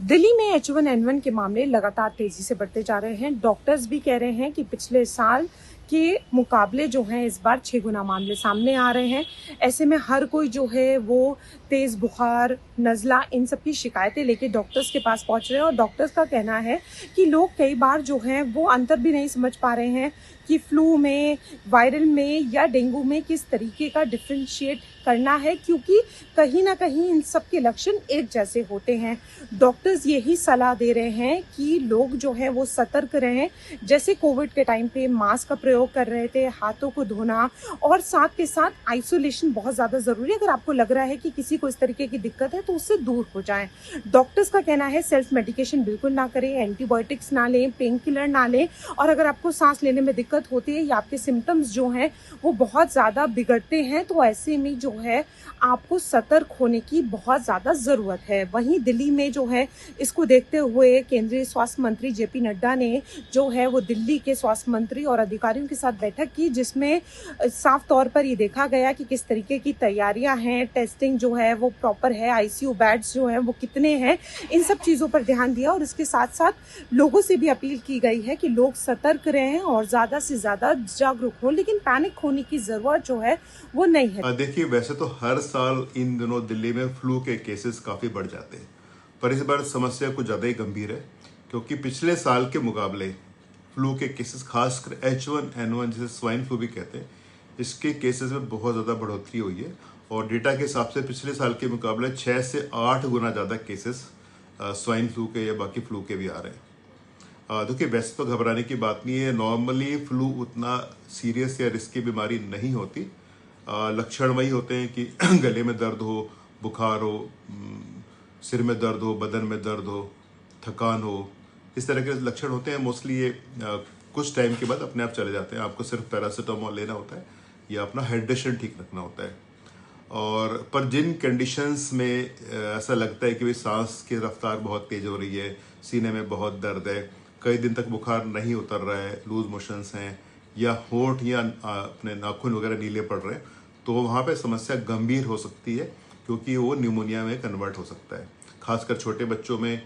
दिल्ली में H1N1 के मामले लगातार तेजी से बढ़ते जा रहे हैं। डॉक्टर्स भी कह रहे हैं कि पिछले साल के मुकाबले जो हैं इस बार 6 गुना मामले सामने आ रहे हैं। ऐसे में हर कोई जो है वो तेज बुखार, नज़ला इन सब की शिकायतें लेके डॉक्टर्स के पास पहुंच रहे हैं और डॉक्टर्स का कहना है कि लोग कई बार जो हैं वो अंतर भी नहीं समझ पा रहे हैं कि फ्लू में, वायरल में या डेंगू में किस तरीके का डिफरेंशिएट करना है, क्योंकि कहीं ना कहीं इन सब के लक्षण एक जैसे होते हैं। डॉक्टर्स यही सलाह दे रहे हैं कि लोग जो है वो सतर्क रहें। जैसे कोविड के टाइम पे मास्क का प्रयोग कर रहे थे, हाथों को धोना और साथ के साथ आइसोलेशन बहुत ज़्यादा ज़रूरी है। अगर आपको लग रहा है कि किसी को इस तरीके की दिक्कत है तो उससे दूर हो जाएं। डॉक्टर्स का कहना है सेल्फ मेडिकेशन बिल्कुल ना करें, एंटीबायोटिक्स ना लें, पेन किलर ना लें, और अगर आपको सांस लेने में दिक्कत होती है या आपके सिम्टम्स जो हैं वो बहुत ज़्यादा बिगड़ते हैं तो ऐसे में जो है आपको सतर्क होने की बहुत ज़्यादा ज़रूरत है। वहीं दिल्ली में जो है इसको देखते हुए केंद्रीय स्वास्थ्य मंत्री जेपी नड्डा ने जो है वो दिल्ली के स्वास्थ्य मंत्री और अधिकारियों के साथ बैठक की, जिसमें साफ तौर पर ये देखा गया कि किस तरीके की तैयारियां हैं, टेस्टिंग जो है वो प्रॉपर है, आईसीयू बेड्स जो हैं वो कितने हैं, इन सब चीज़ों पर ध्यान दिया। और इसके साथ साथ लोगों से भी अपील की गई है कि लोग सतर्क रहें और ज़्यादा से ज़्यादा जागरूक हों, लेकिन पैनिक होने की ज़रूरत जो है वो नहीं है। देखिए, वैसे तो हर साल इन दिनों दिल्ली में फ्लू के केसेस काफ़ी बढ़ जाते हैं, पर इस बार समस्या कुछ ज़्यादा ही गंभीर है, क्योंकि पिछले साल के मुकाबले फ्लू के केसेस, खासकर H1N1 जिसे स्वाइन फ्लू भी कहते हैं, इसके केसेस में बहुत ज़्यादा बढ़ोतरी हुई है। और डेटा के हिसाब से पिछले साल के मुकाबले 6 से 8 गुना ज़्यादा केसेस स्वाइन फ्लू के या बाकी फ्लू के भी आ रहे हैं। देखिए, वैसे तो घबराने की बात नहीं है। नॉर्मली फ्लू उतना सीरियस या रिस्की बीमारी नहीं होती। लक्षण वही होते हैं कि गले में दर्द हो, बुखार हो, सिर में दर्द हो, बदन में दर्द हो, थकान हो, इस तरह के लक्षण होते हैं। मोस्टली ये कुछ टाइम के बाद अपने आप चले जाते हैं। आपको सिर्फ पैरासीटामोल लेना होता है या अपना हाइड्रेशन ठीक रखना होता है। और पर जिन कंडीशंस में ऐसा लगता है कि भाई सांस की रफ्तार बहुत तेज हो रही है, सीने में बहुत दर्द है, कई दिन तक बुखार नहीं उतर रहा है, लूज मोशंस हैं, या होंठ या अपने नाखून वगैरह नीले पड़ रहे हैं, तो वहाँ पे समस्या गंभीर हो सकती है, क्योंकि वो न्यूमोनिया में कन्वर्ट हो सकता है। खासकर छोटे बच्चों में,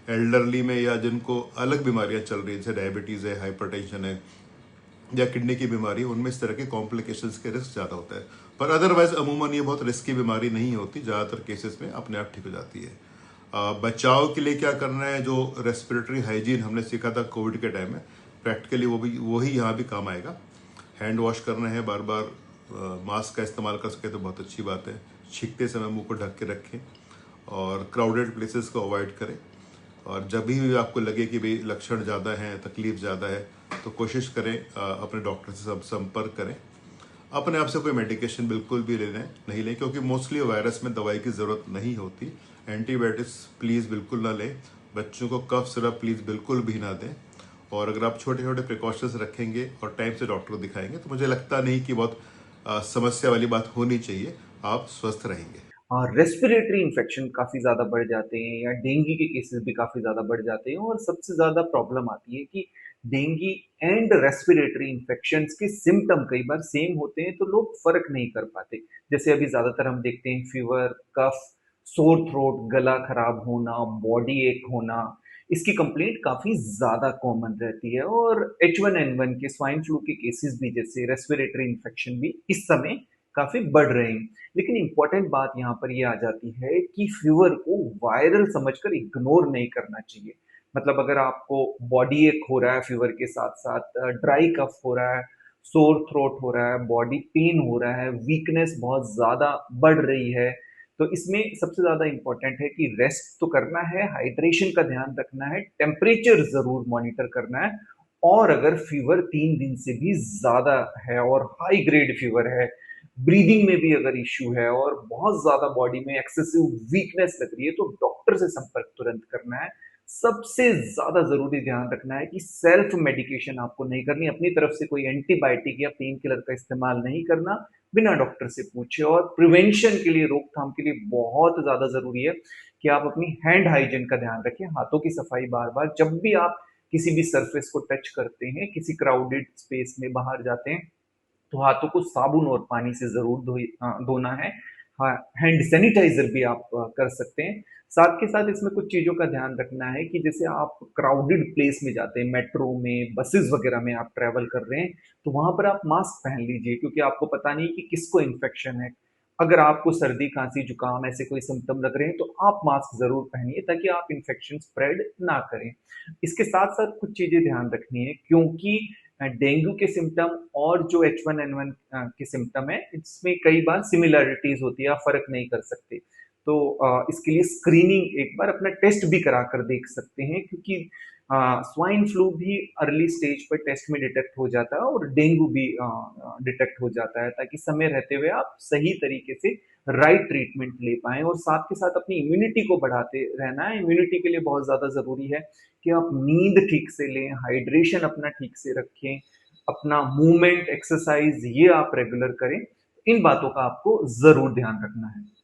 एल्डरली में, या जिनको अलग बीमारियाँ चल रही हैं जैसे डायबिटीज़ है, हाइपरटेंशन है या किडनी की बीमारी, उनमें इस तरह के कॉम्प्लिकेशंस के रिस्क ज़्यादा होता है। पर अदरवाइज अमूमन ये बहुत रिस्की बीमारी नहीं होती, ज़्यादातर केसेस में अपने आप ठीक हो जाती है। बचाव के लिए क्या करना है, जो रेस्पिरेटरी हाइजीन हमने सीखा था कोविड के टाइम में, प्रैक्टिकली वही यहाँ भी काम आएगा। हैंड वॉश करना है बार बार, मास्क का इस्तेमाल कर सके तो बहुत अच्छी बात है, छींकते समय मुंह को ढक के रखें और क्राउडेड प्लेसेस को अवॉइड करें। और जब भी आपको लगे कि भाई लक्षण ज़्यादा हैं, तकलीफ ज़्यादा है, तो कोशिश करें अपने डॉक्टर से संपर्क करें। अपने आप से कोई मेडिकेशन बिल्कुल भी नहीं लें, क्योंकि मोस्टली वायरस में दवाई की ज़रूरत नहीं होती। एंटीबायोटिक्स प्लीज़ बिल्कुल ना लें। बच्चों को कफ सिरप प्लीज़ बिल्कुल भी ना दें। और अगर आप छोटे छोटे प्रिकॉशंस रखेंगे और टाइम से डॉक्टर दिखाएंगे तो मुझे लगता नहीं कि बहुत समस्या वाली बात होनी चाहिए। आप स्वस्थ रहेंगे। रेस्पिरेटरी इन्फेक्शन काफ़ी ज़्यादा बढ़ जाते हैं या डेंगू के केसेस भी काफ़ी ज़्यादा बढ़ जाते हैं, और सबसे ज़्यादा प्रॉब्लम आती है कि डेंगू एंड रेस्पिरेटरी इन्फेक्शंस के सिम्टम कई बार सेम होते हैं, तो लोग फ़र्क नहीं कर पाते। जैसे अभी ज़्यादातर हम देखते हैं फीवर, कफ, सोर थ्रोट, गला खराब होना, बॉडी एक होना, इसकी कंप्लेंट काफ़ी ज़्यादा कॉमन रहती है। और H1N1 के स्वाइन फ्लू के केसेस भी, जैसे रेस्पिरेटरी इन्फेक्शन भी इस समय काफ़ी बढ़ रहे हैं। लेकिन इंपॉर्टेंट बात यहाँ पर ये आ जाती है कि फीवर को वायरल समझकर इग्नोर नहीं करना चाहिए। मतलब अगर आपको बॉडी एक हो रहा है, फीवर के साथ साथ ड्राई कफ हो रहा है, सोर थ्रोट हो रहा है, बॉडी पेन हो रहा है, वीकनेस बहुत ज़्यादा बढ़ रही है, तो इसमें सबसे ज़्यादा इंपॉर्टेंट है कि रेस्ट तो करना है, हाइड्रेशन का ध्यान रखना है, टेम्परेचर ज़रूर मॉनिटर करना है। और अगर फीवर 3 दिन से भी ज़्यादा है और हाई ग्रेड फीवर है, ब्रीदिंग में भी अगर इश्यू है और बहुत ज़्यादा बॉडी में एक्सेसिव वीकनेस लग रही है, तो डॉक्टर से संपर्क तुरंत करना है। सबसे ज़्यादा ज़रूरी ध्यान रखना है कि सेल्फ मेडिकेशन आपको नहीं करनी, अपनी तरफ से कोई एंटीबायोटिक या पेन किलर का इस्तेमाल नहीं करना बिना डॉक्टर से पूछे। और प्रिवेंशन के लिए, रोकथाम के लिए बहुत ज़्यादा ज़रूरी है कि आप अपनी हैंड हाइजीन का ध्यान रखें, हाथों की सफाई बार-बार, जब भी आप किसी भी सरफेस को टच करते हैं, किसी क्राउडेड स्पेस में बाहर जाते हैं, तो हाथों को साबुन और पानी से ज़रूर धोना है। हैंड सैनिटाइजर भी आप कर सकते हैं। साथ के साथ इसमें कुछ चीज़ों का ध्यान रखना है कि जैसे आप क्राउडेड प्लेस में जाते हैं, मेट्रो में, बसेस वगैरह में आप ट्रैवल कर रहे हैं, तो वहाँ पर आप मास्क पहन लीजिए, क्योंकि आपको पता नहीं कि किसको इन्फेक्शन है। अगर आपको सर्दी, खांसी, जुकाम ऐसे कोई सिम्टम लग रहे हैं, तो आप मास्क ज़रूर पहनिए ताकि आप इन्फेक्शन स्प्रेड ना करें। इसके साथ-साथ कुछ चीज़ें ध्यान रखनी है, क्योंकि डेंगू के सिम्टम और जो H1N1 के सिम्टम है, इसमें कई बार सिमिलैरिटीज़ होती है, आप फ़र्क नहीं कर सकते। तो इसके लिए स्क्रीनिंग एक बार अपना टेस्ट भी करा कर देख सकते हैं, क्योंकि स्वाइन फ्लू भी अर्ली स्टेज पर टेस्ट में डिटेक्ट हो जाता है और डेंगू भी डिटेक्ट हो जाता है, ताकि समय रहते हुए आप सही तरीके से राइट ट्रीटमेंट ले पाएँ और साथ के साथ अपनी इम्यूनिटी को बढ़ाते रहना है। इम्यूनिटी के लिए बहुत ज़्यादा ज़रूरी है कि आप नींद ठीक से लें, हाइड्रेशन अपना ठीक से रखें, अपना मूवमेंट, एक्सरसाइज़ ये आप रेगुलर करें। इन बातों का आपको ज़रूर ध्यान रखना है।